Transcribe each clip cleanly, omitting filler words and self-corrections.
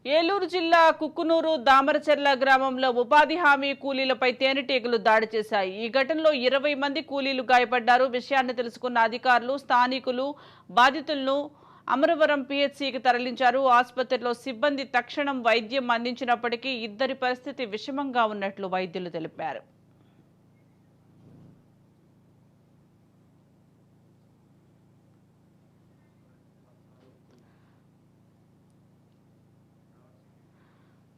ఏలూరు జిల్లా కుక్కునూరు దామరచెర్ల గ్రామంలో ఉపాధి హామీ కూలీలపై తేనెటీగలు దాడి చేశాయి. ఈ ఘటనలో 20 మంది కూలీలు గాయపడ్డారు. విషయాన్ని తెలుసుకున్న అధికారులు, స్థానికులు బాధితులను అమరవరం పిహెచ్సికి తరలించారు. ఆసుపత్రిలో సిబ్బంది తక్షణం వైద్యం అందించినప్పటికీ ఇద్దరి పరిస్థితి విషమంగా ఉన్నట్లు వైద్యులు తెలిపారు.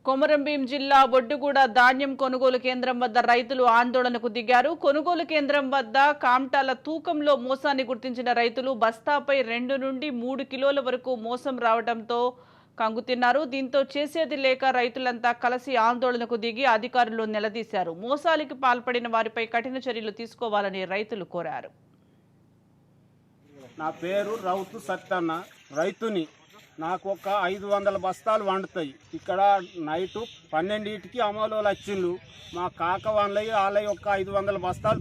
కొమరంభీం జిల్లా బొడ్డుగూడ ధాన్యం కొనుగోలు కేంద్రం వద్ద రైతులు ఆందోళనకు దిగారు. కొనుగోలు కేంద్రం వద్ద కామ్టాల తూకంలో మోసాన్ని గుర్తించిన రైతులు బస్తాపై 2 నుండి 3 కిలోల వరకు మోసం రావడంతో కంగుతిన్నారు. దీంతో చేసేది లేక రైతులంతా కలిసి ఆందోళనకు దిగి అధికారులు నిలదీశారు. మోసాలకు పాల్పడిన వారిపై కఠిన చర్యలు తీసుకోవాలని రైతులు కోరారు. నా పేరు రౌతు సత్తన్న, రైతుని. నాకు ఒక 500 బస్తాలు వండుతాయి. ఇక్కడ నైటు 12కి అమలు వచ్చిండ్రు. మా కాక వాళ్ళకి ఒక 500 బస్తాలు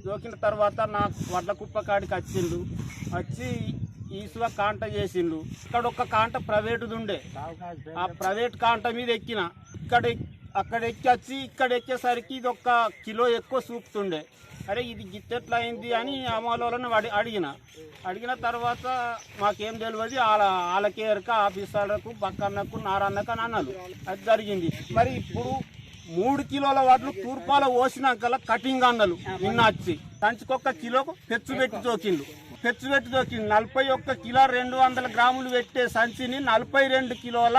దోకిన తర్వాత నాకు వడ్ల కుప్ప కాడికి వచ్చిండ్రు. వచ్చి ఈసువ కాంట చేసిండ్రు. ఇక్కడ ఒక కాంట ప్రైవేటుది ఉండే, ఆ ప్రైవేట్ కాంట మీద ఎక్కిన. అక్కడ ఎక్కి ఇక్కడ ఎక్కేసరికి ఇది 1 కిలో ఎక్కువ చూపుతుండే. అరే ఇది గిట్టెట్లా అయింది అని అమలులను అడిగిన తర్వాత మాకేం తెలియదు. వాళ్ళకే ఎరక ఆఫీసర్లకు పక్కన్నకు నారాన్నకు అని అన్నారు. అది జరిగింది. మరి ఇప్పుడు 3 కిలోల వడ్లు తూర్పాల పోసినాక కటింగ్ అన్నలు నిన్న వచ్చి సంచికొక్క కిలోకు పెచ్చుపెట్టి జోకిండు. 41 కిలో 200 గ్రాములు పెట్టే సంచిని 42 కిలోల